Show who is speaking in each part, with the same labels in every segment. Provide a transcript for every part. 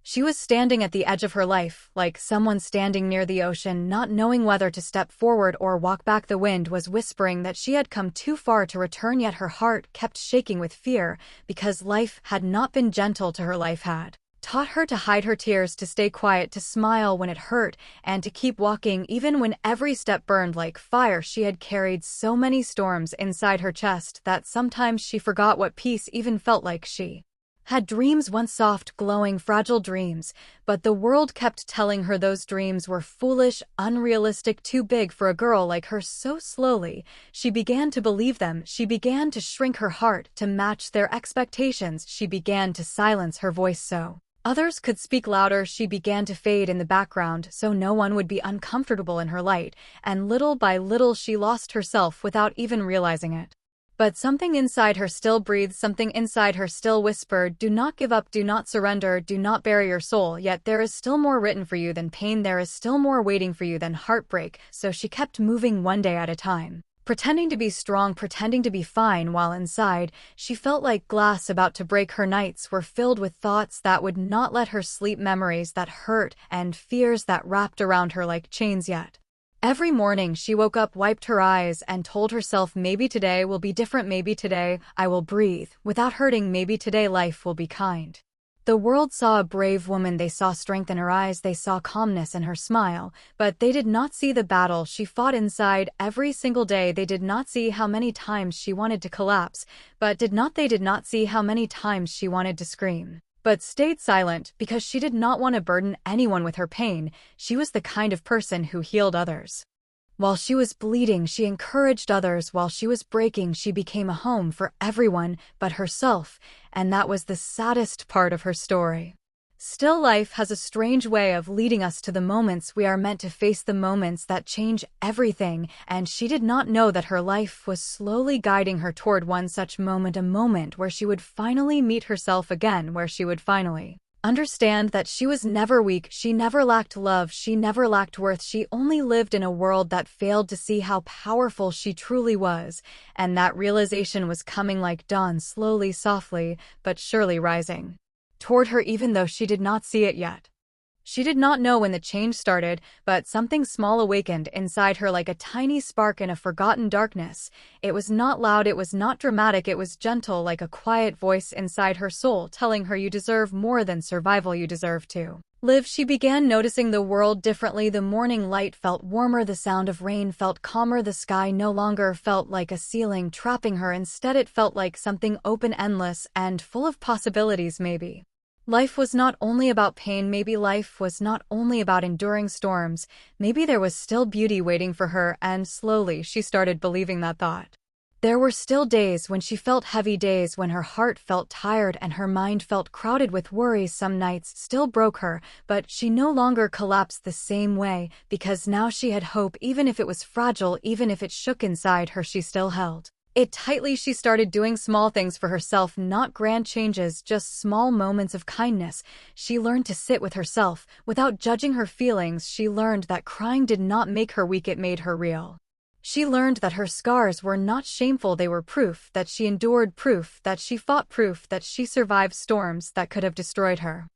Speaker 1: She was standing at the edge of her life, like someone standing near the ocean, not knowing whether to step forward or walk back. The wind was whispering that she had come too far to return, yet her heart kept shaking with fear, because life had not been gentle to her. Life had taught her to hide her tears, to stay quiet, to smile when it hurt, and to keep walking even when every step burned like fire. She had carried so many storms inside her chest that sometimes she forgot what peace even felt like. She had dreams, once soft, glowing, fragile dreams, but the world kept telling her those dreams were foolish, unrealistic, too big for a girl like her. So slowly, she began to believe them. She began to shrink her heart to match their expectations. She began to silence her voice so others could speak louder. She began to fade in the background so no one would be uncomfortable in her light, and little by little she lost herself without even realizing it. But something inside her still breathed, something inside her still whispered, do not give up, do not surrender, do not bury your soul. Yet there is still more written for you than pain, there is still more waiting for you than heartbreak. So she kept moving one day at a time, pretending to be strong, pretending to be fine, while inside, she felt like glass about to break. Her nights were filled with thoughts that would not let her sleep, memories that hurt, and fears that wrapped around her like chains. Yet every morning she woke up, wiped her eyes, and told herself, maybe today will be different, maybe today I will breathe without hurting, maybe today life will be kind. The world saw a brave woman, they saw strength in her eyes, they saw calmness in her smile, but they did not see the battle she fought inside every single day. They did not see how many times she wanted to collapse, but they did not see how many times she wanted to scream, but stayed silent because she did not want to burden anyone with her pain. She was the kind of person who healed others. While she was bleeding, she encouraged others. While she was breaking, she became a home for everyone but herself, and that was the saddest part of her story. Still, life has a strange way of leading us to the moments we are meant to face, the moments that change everything, and she did not know that her life was slowly guiding her toward one such moment, a moment where she would finally meet herself again, where she would finally understand that she was never weak, she never lacked love, she never lacked worth. She only lived in a world that failed to see how powerful she truly was, and that realization was coming like dawn, slowly, softly, but surely rising toward her, even though she did not see it yet. She did not know when the change started, but something small awakened inside her like a tiny spark in a forgotten darkness. It was not loud, it was not dramatic, it was gentle, like a quiet voice inside her soul telling her you deserve more than survival, you deserve to live. She began noticing the world differently. The morning light felt warmer, the sound of rain felt calmer, the sky no longer felt like a ceiling trapping her. Instead, it felt like something open, endless, and full of possibilities. Maybe life was not only about pain, maybe life was not only about enduring storms, maybe there was still beauty waiting for her, and slowly she started believing that thought. There were still days when she felt heavy, days when her heart felt tired and her mind felt crowded with worries. Some nights still broke her, but she no longer collapsed the same way, because now she had hope. Even if it was fragile, even if it shook inside her, she still held it tightly. She started doing small things for herself, not grand changes, just small moments of kindness. She learned to sit with herself without judging her feelings. She learned that crying did not make her weak, it made her real. She learned that her scars were not shameful, they were proof that she endured, proof that she fought, proof that she survived storms that could have destroyed her.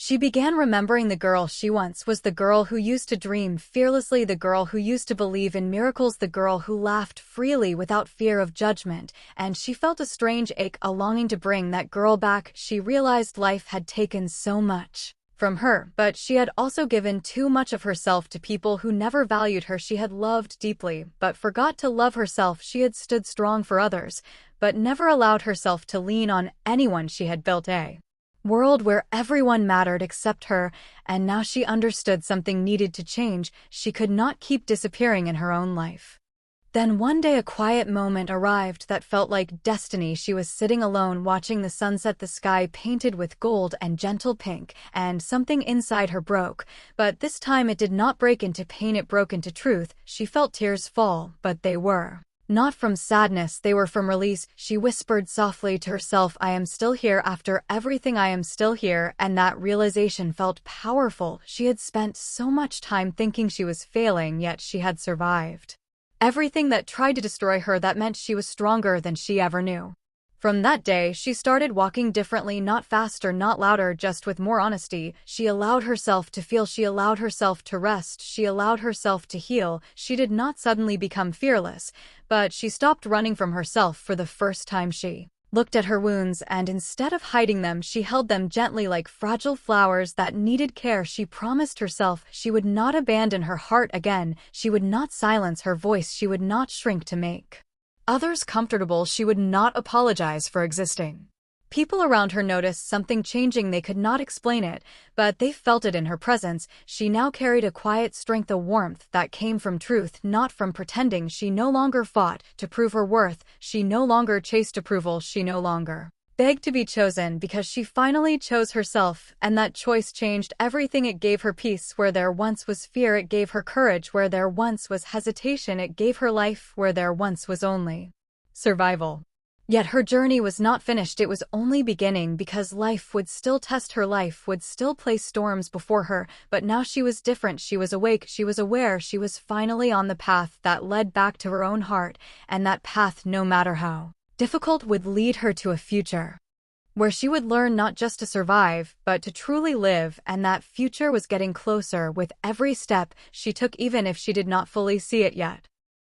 Speaker 1: She began remembering the girl she once was, the girl who used to dream fearlessly, the girl who used to believe in miracles, the girl who laughed freely without fear of judgment, and she felt a strange ache, a longing to bring that girl back. She realized life had taken so much from her, but she had also given too much of herself to people who never valued her. She had loved deeply, but forgot to love herself. She had stood strong for others, but never allowed herself to lean on anyone. She had built a world where everyone mattered except her, and now she understood something needed to change. She could not keep disappearing in her own life. Then one day a quiet moment arrived that felt like destiny. She was sitting alone watching the sunset, the sky painted with gold and gentle pink, and something inside her broke. But this time it did not break into pain, it broke into truth. She felt tears fall, but they were not from sadness, they were from release. She whispered softly to herself, I am still here after everything, I am still here, and that realization felt powerful. She had spent so much time thinking she was failing, yet she had survived everything that tried to destroy her. That meant she was stronger than she ever knew. From that day, she started walking differently, not faster, not louder, just with more honesty. She allowed herself to feel, she allowed herself to rest, she allowed herself to heal. She did not suddenly become fearless, but she stopped running from herself for the first time. She looked at her wounds, and instead of hiding them, she held them gently like fragile flowers that needed care. She promised herself she would not abandon her heart again. She would not silence her voice. She would not shrink to make others comfortable. She would not apologize for existing. People around her noticed something changing. They could not explain it, but they felt it in her presence. She now carried a quiet strength, a warmth that came from truth, not from pretending. She no longer fought to prove her worth. She no longer chased approval. She no longer begged to be chosen, because she finally chose herself, and that choice changed everything. It gave her peace where there once was fear. It gave her courage where there once was hesitation. It gave her life where there once was only survival. Yet her journey was not finished. It was only beginning, because life would still test her. Life would still place storms before her, but now she was different. She was awake. She was aware. She was finally on the path that led back to her own heart, and that path, no matter how difficult, would lead her to a future where she would learn not just to survive, but to truly live, and that future was getting closer with every step she took, even if she did not fully see it yet.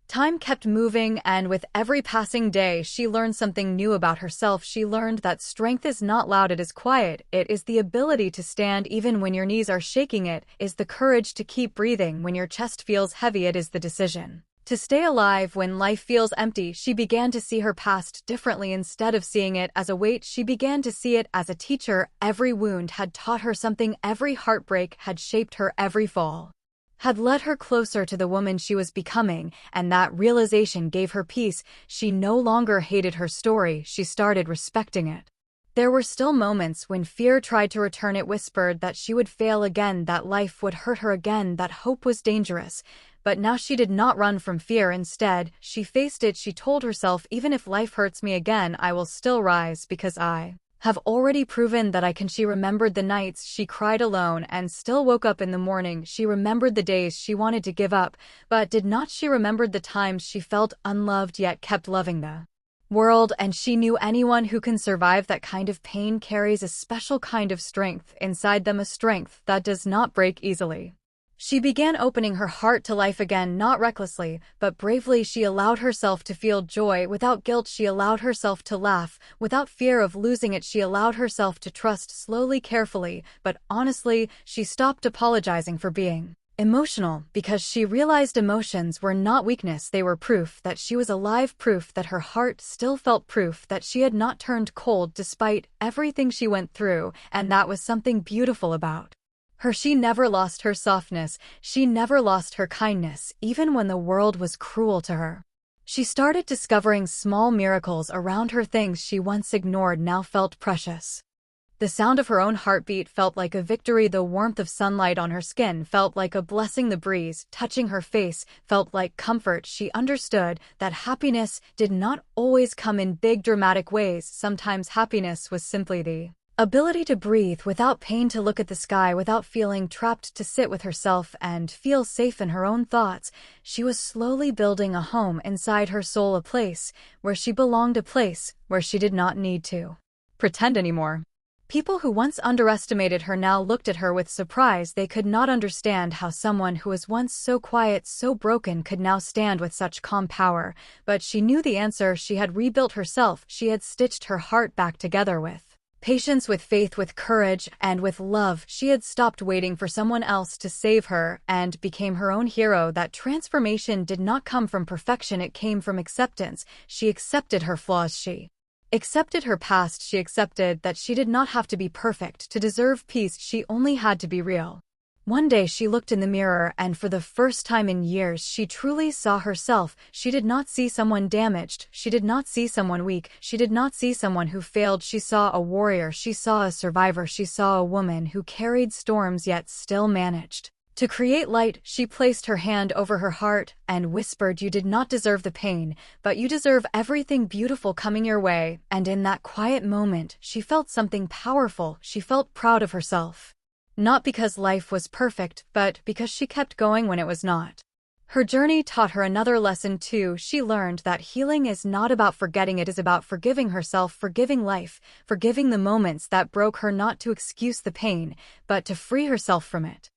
Speaker 1: Time kept moving, and with every passing day, she learned something new about herself. She learned that strength is not loud, it is quiet. It is the ability to stand even when your knees are shaking. It is the courage to keep breathing when your chest feels heavy. It is the decision to stay alive when life feels empty. She began to see her past differently. Instead of seeing it as a weight, she began to see it as a teacher. Every wound had taught her something. Every heartbreak had shaped her. Every fall had led her closer to the woman she was becoming, and that realization gave her peace. She no longer hated her story. She started respecting it. There were still moments when fear tried to return. It whispered that she would fail again, that life would hurt her again, that hope was dangerous. But now she did not run from fear. Instead, she faced it. She told herself, even if life hurts me again, I will still rise, because I have already proven that I can. She remembered the nights she cried alone and still woke up in the morning. She remembered the days she wanted to give up, but did not. She remembered the times she felt unloved yet kept loving the world, and she knew anyone who can survive that kind of pain carries a special kind of strength inside them, a strength that does not break easily. She began opening her heart to life again, not recklessly, but bravely. She allowed herself to feel joy without guilt. She allowed herself to laugh without fear of losing it. She allowed herself to trust slowly, carefully, but honestly. She stopped apologizing for being emotional, because she realized emotions were not weakness. They were proof that she was alive, proof that her heart still felt, proof that she had not turned cold despite everything she went through, and that was something beautiful about her. She never lost her softness. She never lost her kindness, even when the world was cruel to her. She started discovering small miracles around her. Things she once ignored now felt precious. The sound of her own heartbeat felt like a victory. The warmth of sunlight on her skin felt like a blessing. The breeze touching her face felt like comfort. She understood that happiness did not always come in big dramatic ways. Sometimes happiness was simply the ability to breathe without pain, to look at the sky without feeling trapped, to sit with herself and feel safe in her own thoughts. She was slowly building a home inside her soul, a place where she belonged, a place where she did not need to pretend anymore. People who once underestimated her now looked at her with surprise. They could not understand how someone who was once so quiet, so broken, could now stand with such calm power. But she knew the answer. She had rebuilt herself. She had stitched her heart back together with patience, with faith, with courage, and with love. She had stopped waiting for someone else to save her and became her own hero. That transformation did not come from perfection. It came from acceptance. She accepted her flaws. She accepted her past. She accepted that she did not have to be perfect to deserve peace. She only had to be real. One day she looked in the mirror, and for the first time in years she truly saw herself. She did not see someone damaged. She did not see someone weak. She did not see someone who failed. She saw a warrior. She saw a survivor. She saw a woman who carried storms yet still managed to create light. She placed her hand over her heart and whispered, "You did not deserve the pain, but you deserve everything beautiful coming your way." And in that quiet moment, she felt something powerful. She felt proud of herself. Not because life was perfect, but because she kept going when it was not. Her journey taught her another lesson too. She learned that healing is not about forgetting, it is about forgiving herself, forgiving life, forgiving the moments that broke her, not to excuse the pain, but to free herself from it.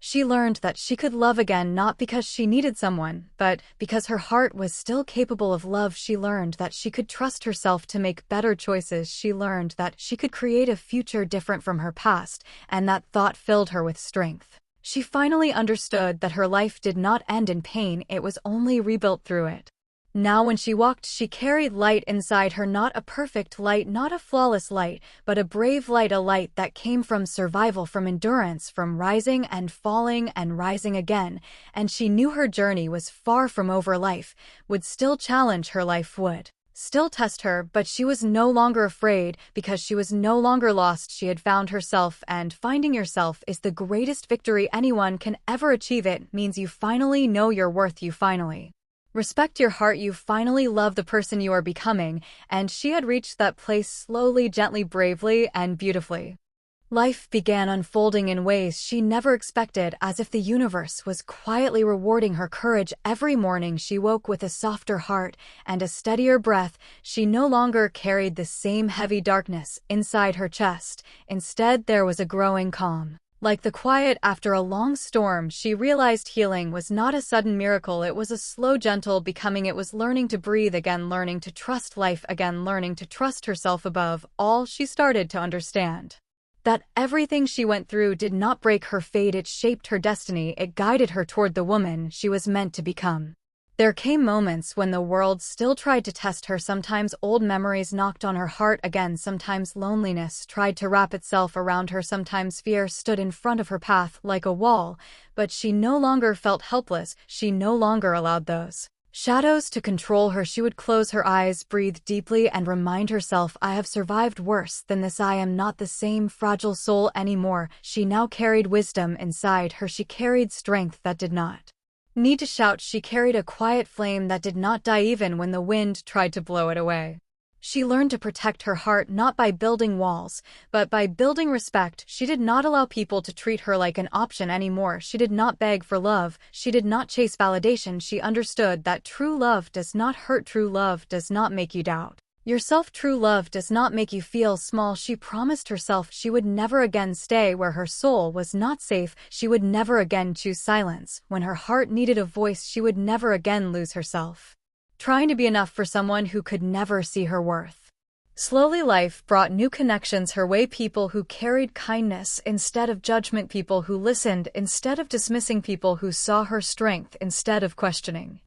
Speaker 1: She learned that she could love again not because she needed someone, but because her heart was still capable of love. She learned that she could trust herself to make better choices. She learned that she could create a future different from her past, and that thought filled her with strength. She finally understood that her life did not end in pain, it was only rebuilt through it. Now when she walked, she carried light inside her, not a perfect light, not a flawless light, but a brave light, a light that came from survival, from endurance, from rising and falling and rising again. And she knew her journey was far from over. Life would still challenge her, life would still test her, but she was no longer afraid because she was no longer lost. She had found herself, and finding yourself is the greatest victory anyone can ever achieve. It means you finally know your worth, you finally respect your heart, you finally love the person you are becoming, and she had reached that place slowly, gently, bravely, and beautifully. Life began unfolding in ways she never expected, as if the universe was quietly rewarding her courage. Every morning she woke with a softer heart and a steadier breath. She no longer carried the same heavy darkness inside her chest. Instead, there was a growing calm. Like the quiet after a long storm, she realized healing was not a sudden miracle, it was a slow, gentle becoming. It was learning to breathe again, learning to trust life again, learning to trust herself above all. She started to understand that everything she went through did not break her fate, it shaped her destiny, it guided her toward the woman she was meant to become. There came moments when the world still tried to test her. Sometimes old memories knocked on her heart again, sometimes loneliness tried to wrap itself around her, sometimes fear stood in front of her path like a wall, but she no longer felt helpless, she no longer allowed those shadows to control her. She would close her eyes, breathe deeply, and remind herself, I have survived worse than this. I am not the same fragile soul anymore. She now carried wisdom inside her. She carried strength that did not need to shout. She carried a quiet flame that did not die even when the wind tried to blow it away. She learned to protect her heart not by building walls, but by building respect. She did not allow people to treat her like an option anymore. She did not beg for love. She did not chase validation. She understood that true love does not hurt. True love does not make you doubt yourself. True love does not make you feel small. She promised herself she would never again stay where her soul was not safe. She would never again choose silence when her heart needed a voice. She would never again lose herself trying to be enough for someone who could never see her worth. Slowly life brought new connections her way, people who carried kindness instead of judgment, people who listened instead of dismissing, people who saw her strength instead of questioning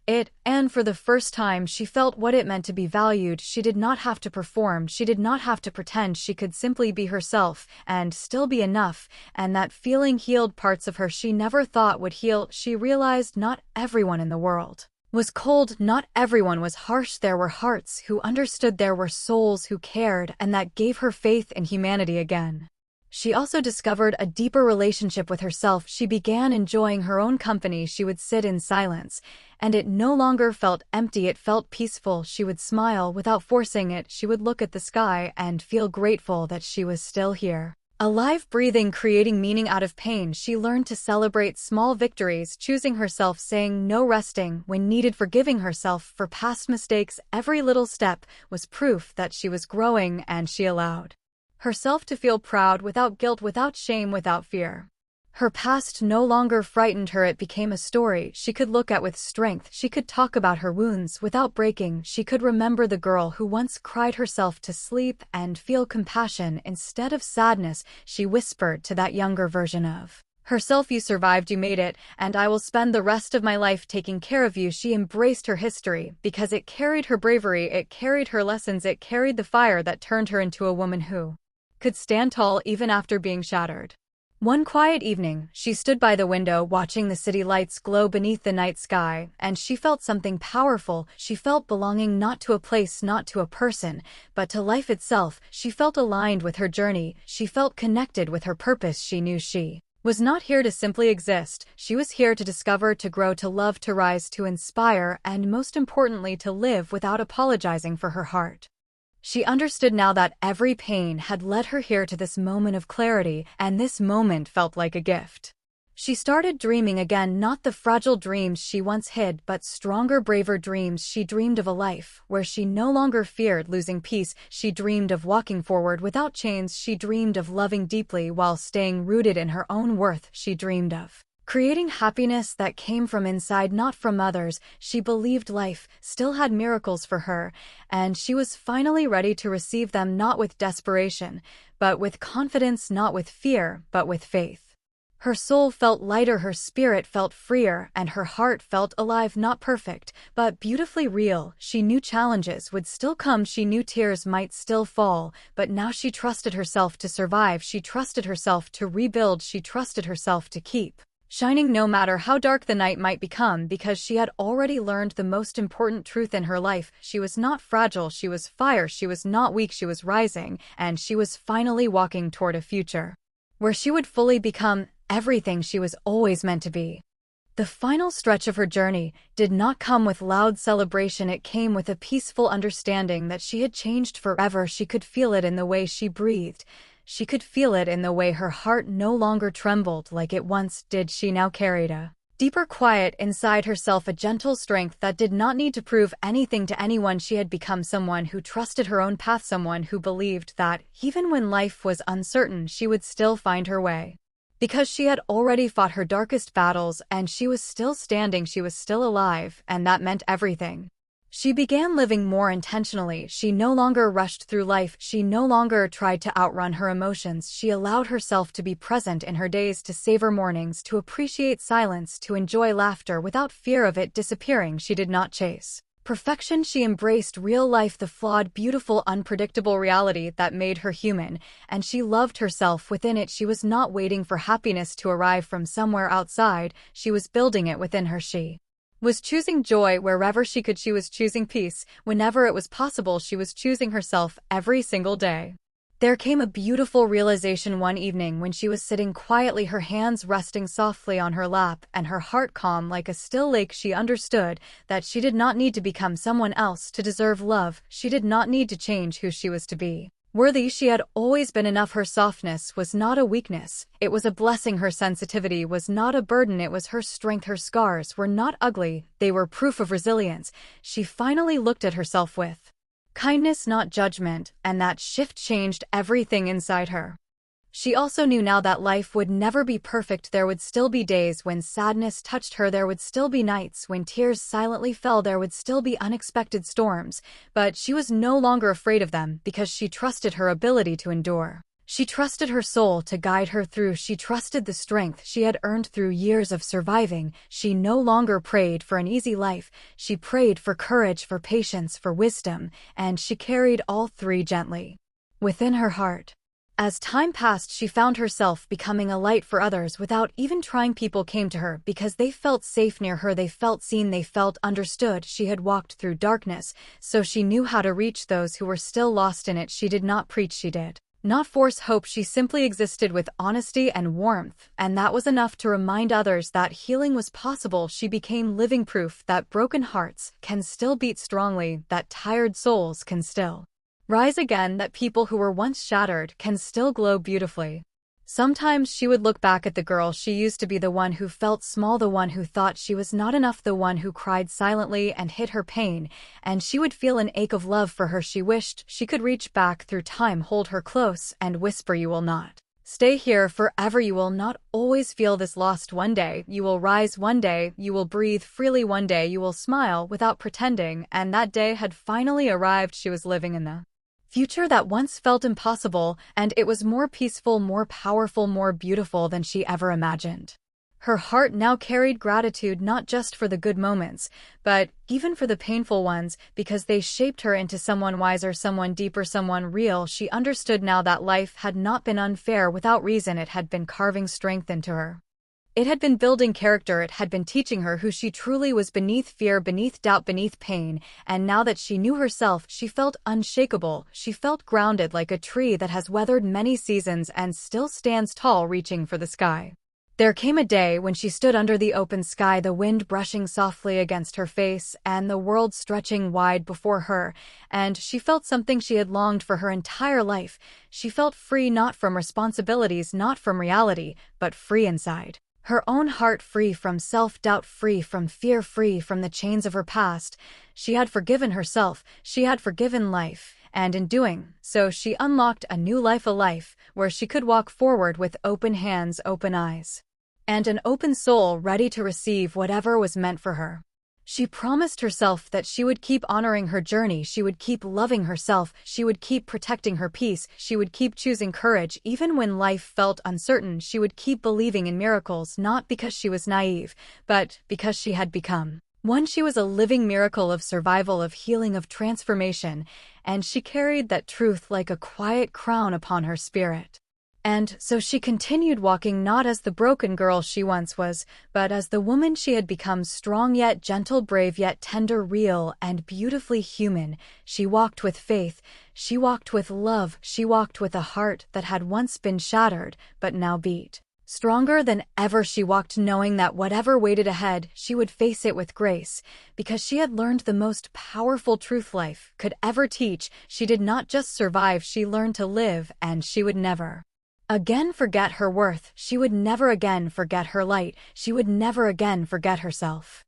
Speaker 1: it. And for the first time she felt what it meant to be valued. She did not have to perform, she did not have to pretend, she could simply be herself and still be enough, and that feeling healed parts of her she never thought would heal. She realized not everyone in the world was cold, not everyone was harsh. There were hearts who understood, there were souls who cared, and that gave her faith in humanity again. She also discovered a deeper relationship with herself. She began enjoying her own company. She would sit in silence, and it no longer felt empty, it felt peaceful. She would smile without forcing it. She would look at the sky and feel grateful that she was still here, alive, breathing, creating meaning out of pain. She learned to celebrate small victories, choosing herself, saying no, resting when needed, forgiving herself for past mistakes. Every little step was proof that she was growing, and she allowed herself to feel proud without guilt, without shame, without fear. Her past no longer frightened her, it became a story she could look at with strength. She could talk about her wounds without breaking. She could remember the girl who once cried herself to sleep and feel compassion instead of sadness. She whispered to that younger version of herself, you survived, you made it, and I will spend the rest of my life taking care of you. She embraced her history because it carried her bravery, it carried her lessons, it carried the fire that turned her into a woman who could stand tall even after being shattered. One quiet evening, she stood by the window watching the city lights glow beneath the night sky, and she felt something powerful. She felt belonging, not to a place, not to a person, but to life itself. She felt aligned with her journey. She felt connected with her purpose. She knew she was not here to simply exist. She was here to discover, to grow, to love, to rise, to inspire, and most importantly, to live without apologizing for her heart. She understood now that every pain had led her here to this moment of clarity, and this moment felt like a gift. She started dreaming again, not the fragile dreams she once hid, but stronger, braver dreams. She dreamed of a life where she no longer feared losing peace. She dreamed of walking forward without chains. She dreamed of loving deeply while staying rooted in her own worth. She dreamed of creating happiness that came from inside, not from others. She believed life still had miracles for her, and she was finally ready to receive them, not with desperation, but with confidence, not with fear, but with faith. Her soul felt lighter, her spirit felt freer, and her heart felt alive, not perfect, but beautifully real. She knew challenges would still come, she knew tears might still fall, but now she trusted herself to survive, she trusted herself to rebuild, she trusted herself to keep shining no matter how dark the night might become, because she had already learned the most important truth in her life. She was not fragile, she was fire, she was not weak, she was rising, and she was finally walking toward a future where she would fully become everything she was always meant to be. The final stretch of her journey did not come with loud celebration, it came with a peaceful understanding that she had changed forever. She could feel it in the way she breathed. She could feel it in the way her heart no longer trembled like it once did. She now carried a deeper quiet inside herself, a gentle strength that did not need to prove anything to anyone. She had become someone who trusted her own path, someone who believed that even when life was uncertain, she would still find her way. Because she had already fought her darkest battles and she was still standing, she was still alive, and that meant everything. She began living more intentionally. She no longer rushed through life. She no longer tried to outrun her emotions. She allowed herself to be present in her days, to savor mornings, to appreciate silence, to enjoy laughter without fear of it disappearing. She did not chase perfection. She embraced real life, the flawed, beautiful, unpredictable reality that made her human, and she loved herself within it. She was not waiting for happiness to arrive from somewhere outside. She was building it within her. She was choosing joy wherever she could. She was choosing peace whenever it was possible. She was choosing herself every single day. There came a beautiful realization one evening when she was sitting quietly, her hands resting softly on her lap and her heart calm like a still lake. She understood that she did not need to become someone else to deserve love. She did not need to change who she was to be worthy. She had always been enough. Her softness was not a weakness, it was a blessing. Her sensitivity was not a burden, it was her strength. Her scars were not ugly, they were proof of resilience. She finally looked at herself with kindness, not judgment, and that shift changed everything inside her. She also knew now that life would never be perfect. There would still be days when sadness touched her. There would still be nights when tears silently fell. There would still be unexpected storms, but she was no longer afraid of them because she trusted her ability to endure. She trusted her soul to guide her through. She trusted the strength she had earned through years of surviving. She no longer prayed for an easy life. She prayed for courage, for patience, for wisdom, and she carried all three gently within her heart. As time passed, she found herself becoming a light for others without even trying. People came to her because they felt safe near her, they felt seen, they felt understood. She had walked through darkness, so she knew how to reach those who were still lost in it. She did not preach, she did not force hope, she simply existed with honesty and warmth, and that was enough to remind others that healing was possible. She became living proof that broken hearts can still beat strongly, that tired souls can still rise again, that people who were once shattered can still glow beautifully. Sometimes she would look back at the girl she used to be, the one who felt small, the one who thought she was not enough, the one who cried silently and hid her pain, and she would feel an ache of love for her. She wished she could reach back through time, hold her close, and whisper, "You will not stay here forever. You will not always feel this lost. One day, you will rise. One day, you will breathe freely. One day, you will smile without pretending." And that day had finally arrived. She was living in the future that once felt impossible, and it was more peaceful, more powerful, more beautiful than she ever imagined. Her heart now carried gratitude, not just for the good moments, but even for the painful ones, because they shaped her into someone wiser, someone deeper, someone real. She understood now that life had not been unfair without reason. It had been carving strength into her. It had been building character. It had been teaching her who she truly was, beneath fear, beneath doubt, beneath pain. And now that she knew herself, she felt unshakable. She felt grounded, like a tree that has weathered many seasons and still stands tall, reaching for the sky. There came a day when she stood under the open sky, the wind brushing softly against her face and the world stretching wide before her, and she felt something she had longed for her entire life. She felt free, not from responsibilities, not from reality, but free inside. Her own heart free from self-doubt, free from fear, free from the chains of her past. She had forgiven herself, she had forgiven life, and in doing so she unlocked a new life, a life where she could walk forward with open hands, open eyes, and an open soul ready to receive whatever was meant for her. She promised herself that she would keep honoring her journey, she would keep loving herself, she would keep protecting her peace, she would keep choosing courage even when life felt uncertain, she would keep believing in miracles, not because she was naive, but because she had become one. She was a living miracle of survival, of healing, of transformation, and she carried that truth like a quiet crown upon her spirit. And so she continued walking, not as the broken girl she once was, but as the woman she had become, strong yet gentle, brave yet tender, real and beautifully human. She walked with faith, she walked with love, she walked with a heart that had once been shattered, but now beat stronger than ever. She walked knowing that whatever waited ahead, she would face it with grace, because she had learned the most powerful truth life could ever teach. She did not just survive, she learned to live, and she would never again forget her worth, she would never again forget her light, she would never again forget herself.